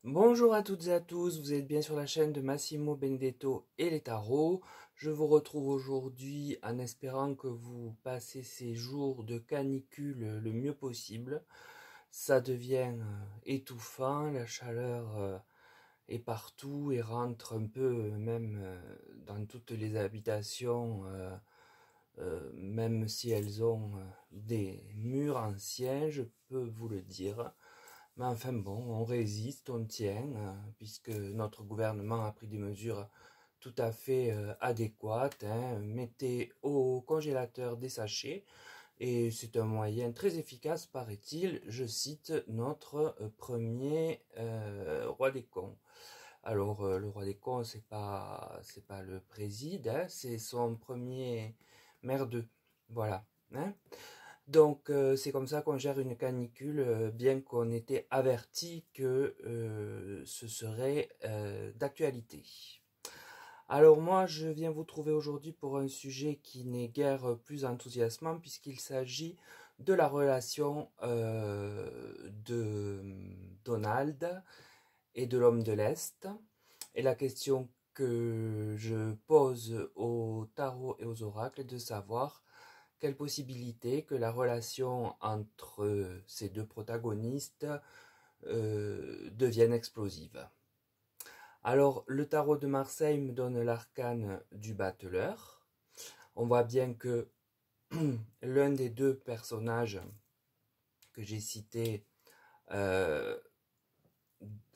Bonjour à toutes et à tous, vous êtes bien sur la chaîne de Massimo Benedetto et les tarots. Je vous retrouve aujourd'hui en espérant que vous passez ces jours de canicule le mieux possible. Ça devient étouffant, la chaleur est partout et rentre un peu même dans toutes les habitations, même si elles ont des murs anciens, je peux vous le dire. Mais enfin bon, on résiste, on tient, puisque notre gouvernement a pris des mesures tout à fait adéquates, hein. Mettez au congélateur des sachets, et c'est un moyen très efficace, paraît-il, je cite notre premier roi des cons. Alors, le roi des cons, c'est pas le président, hein, c'est son premier merdeux, voilà, hein. Donc c'est comme ça qu'on gère une canicule, bien qu'on était averti que ce serait d'actualité. Alors moi, je viens vous trouver aujourd'hui pour un sujet qui n'est guère plus enthousiasmant, puisqu'il s'agit de la relation de Donald et de l'homme de l'Est. Et la question que je pose aux tarots et aux oracles est de savoir quelle possibilité que la relation entre ces deux protagonistes devienne explosive. Alors, le tarot de Marseille me donne l'arcane du battleur. On voit bien que l'un des deux personnages que j'ai cités euh,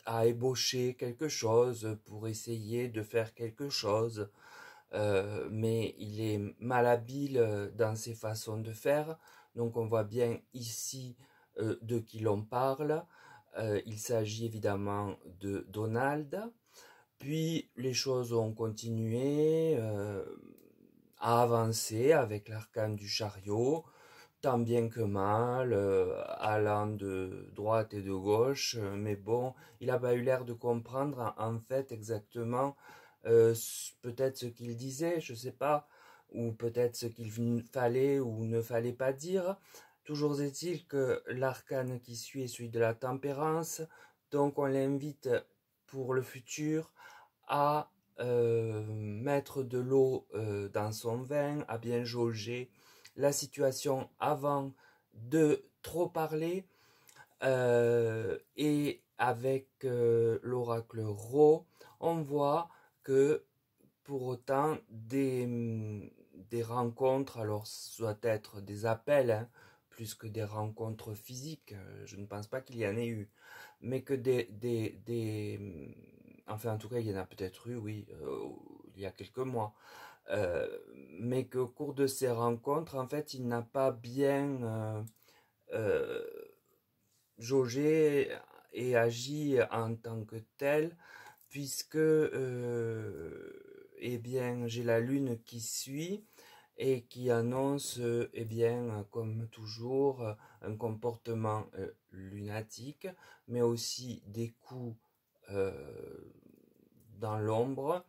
a ébauché quelque chose pour essayer de faire quelque chose, mais il est malhabile dans ses façons de faire. Donc on voit bien ici de qui l'on parle. Il s'agit évidemment de Donald. Puis les choses ont continué à avancer avec l'arcane du chariot, tant bien que mal, allant de droite et de gauche, mais bon, il n'a pas eu l'air de comprendre en fait exactement peut-être ce qu'il disait, je ne sais pas, ou peut-être ce qu'il fallait ou ne fallait pas dire. Toujours est-il que l'arcane qui suit est celui de la tempérance, donc on l'invite pour le futur à mettre de l'eau dans son vin, à bien jauger la situation avant de trop parler. Et avec l'oracle Ro, on voit que pour autant des rencontres, alors ça doit être des appels, hein, plus que des rencontres physiques, je ne pense pas qu'il y en ait eu, mais que enfin en tout cas il y en a peut-être eu, oui, il y a quelques mois, mais qu'au cours de ces rencontres, en fait, il n'a pas bien euh, jaugé et agi en tant que tel, puisque eh bien, j'ai la lune qui suit et qui annonce, eh bien, comme toujours, un comportement lunatique, mais aussi des coups dans l'ombre,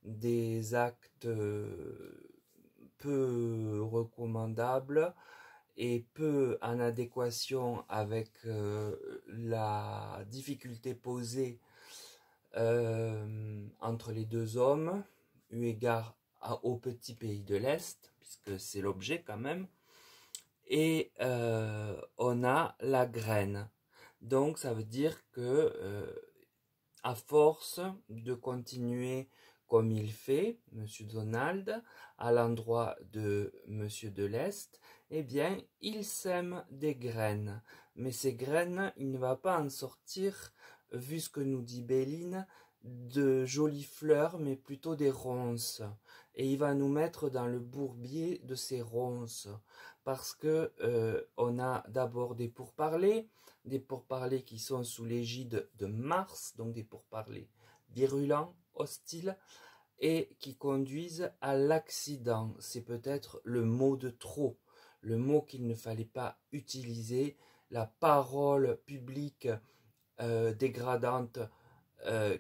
des actes peu recommandables et peu en adéquation avec la difficulté posée entre les deux hommes, eu égard au petit pays de l'Est, puisque c'est l'objet quand même, et on a la graine. Donc ça veut dire que à force de continuer comme il fait, Monsieur Donald, à l'endroit de Monsieur de l'Est, eh bien, il sème des graines. Mais ces graines, il ne va pas en sortir, vu ce que nous dit Béline, de jolies fleurs, mais plutôt des ronces. Et il va nous mettre dans le bourbier de ces ronces. Parce que on a d'abord des pourparlers qui sont sous l'égide de Mars, donc des pourparlers virulents, hostiles, et qui conduisent à l'accident. C'est peut-être le mot de trop, le mot qu'il ne fallait pas utiliser, la parole publique dégradante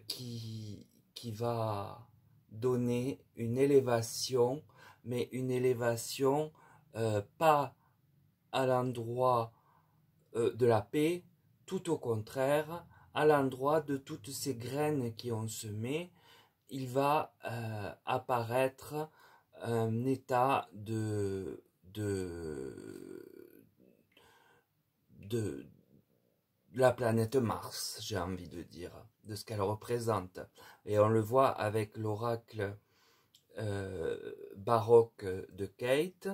qui va donner une élévation, mais une élévation pas à l'endroit de la paix, tout au contraire, à l'endroit de toutes ces graines qui ont semé, il va apparaître un état de la planète Mars, j'ai envie de dire, de ce qu'elle représente. Et on le voit avec l'oracle baroque de Kate,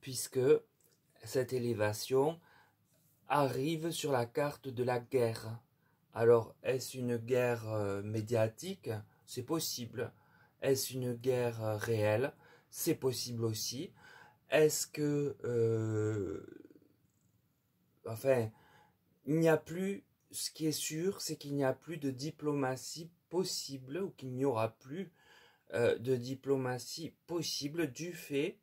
puisque cette élévation arrive sur la carte de la guerre. Alors, est-ce une guerre médiatique? C'est possible. Est-ce une guerre réelle? C'est possible aussi. Est-ce que... enfin, il n'y a plus... Ce qui est sûr, c'est qu'il n'y a plus de diplomatie possible, ou qu'il n'y aura plus de diplomatie possible du fait,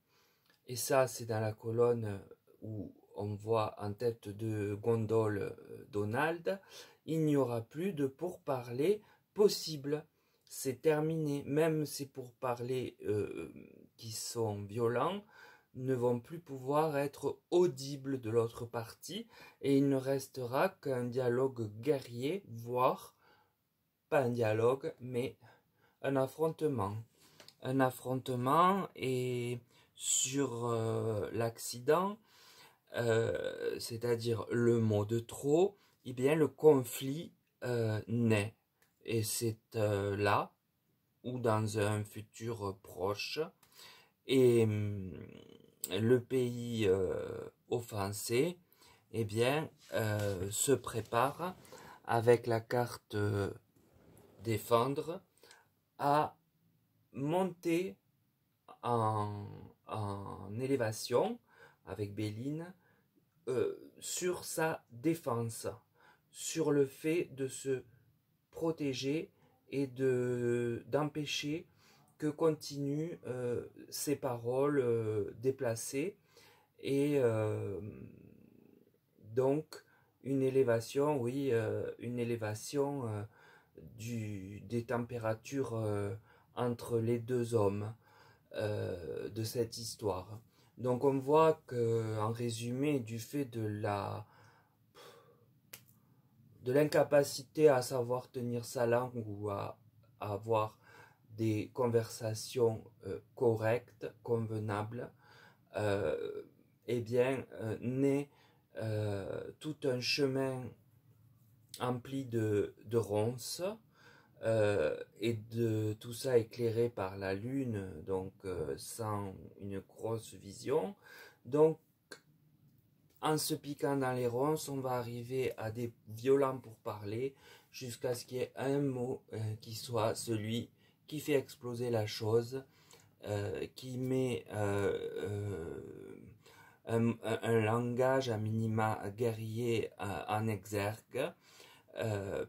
et ça c'est dans la colonne où on voit en tête de gondole Donald, il n'y aura plus de pourparlers possibles. C'est terminé. Même ces pourparlers qui sont violents ne vont plus pouvoir être audibles de l'autre partie, et il ne restera qu'un dialogue guerrier, voire pas un dialogue, mais un affrontement. Un affrontement, et sur l'accident, c'est-à-dire le mot de trop, eh bien le conflit naît. Et c'est là, ou dans un futur proche, et le pays offensé, eh bien, se prépare avec la carte défendre à monter en élévation avec Béline sur sa défense, sur le fait de se protéger et d'empêcher que continuent ces paroles déplacées, et donc une élévation, oui, une élévation des températures entre les deux hommes de cette histoire. Donc on voit que, en résumé, du fait de l'incapacité à savoir tenir sa langue, ou à avoir des conversations correctes, convenables, eh bien, naît tout un chemin empli de ronces, et de tout ça éclairé par la lune, donc sans une grosse vision. Donc, en se piquant dans les ronces, on va arriver à des violents pourparlers, jusqu'à ce qu'il y ait un mot qui soit celui qui fait exploser la chose, qui met un langage à minima guerrier en exergue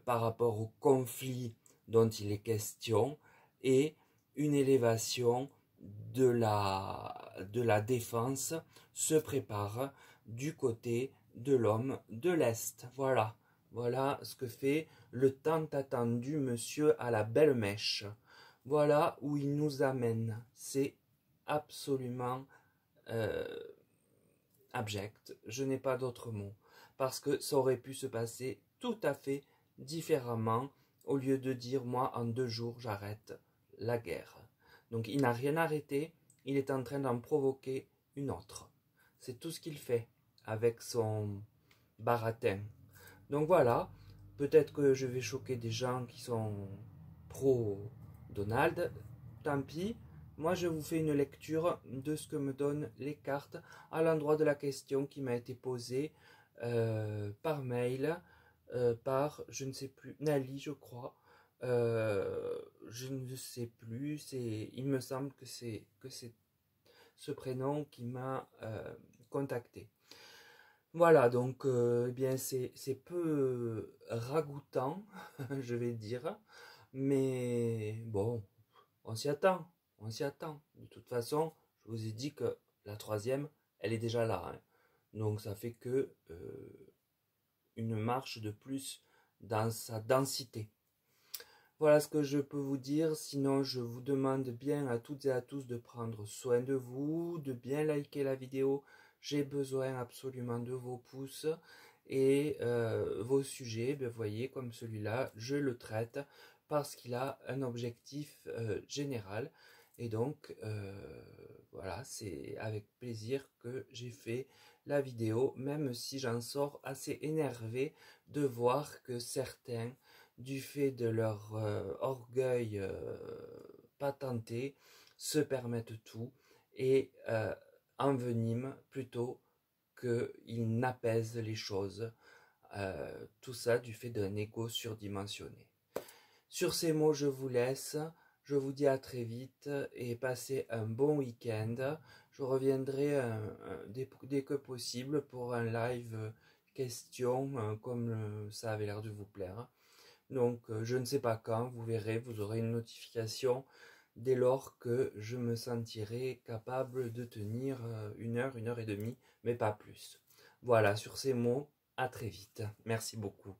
par rapport au conflit dont il est question, et une élévation de la défense se prépare du côté de l'homme de l'Est. Voilà, voilà ce que fait le tant attendu monsieur à la belle mèche. Voilà où il nous amène. C'est absolument abject. Je n'ai pas d'autre mot. Parce que ça aurait pu se passer tout à fait différemment, au lieu de dire moi en 2 jours j'arrête la guerre. Donc il n'a rien arrêté, il est en train d'en provoquer une autre. C'est tout ce qu'il fait avec son baratin. Donc voilà, peut-être que je vais choquer des gens qui sont pro Donald, tant pis. Moi je vous fais une lecture de ce que me donnent les cartes à l'endroit de la question qui m'a été posée par mail, par, je ne sais plus, Nali je crois, je ne sais plus, il me semble que c'est ce prénom qui m'a contacté. Voilà, donc eh bien c'est peu ragoûtant, je vais dire, mais bon, on s'y attend, on s'y attend. De toute façon, je vous ai dit que la troisième, elle est déjà là, hein. Donc ça fait que une marche de plus dans sa densité. Voilà ce que je peux vous dire. Sinon, je vous demande bien à toutes et à tous de prendre soin de vous, de bien liker la vidéo. J'ai besoin absolument de vos pouces. Et vos sujets, vous voyez, comme celui-là, je le traite parce qu'il a un objectif général. Et donc, voilà, c'est avec plaisir que j'ai fait la vidéo, même si j'en sors assez énervé de voir que certains, du fait de leur orgueil patenté, se permettent tout et enveniment plutôt qu'ils n'apaisent les choses. Tout ça du fait d'un ego surdimensionné. Sur ces mots, je vous laisse. Je vous dis à très vite et passez un bon week-end. Je reviendrai dès que possible pour un live question comme ça avait l'air de vous plaire. Donc je ne sais pas quand, vous verrez, vous aurez une notification dès lors que je me sentirai capable de tenir 1 heure et demie, mais pas plus. Voilà, sur ces mots, à très vite. Merci beaucoup.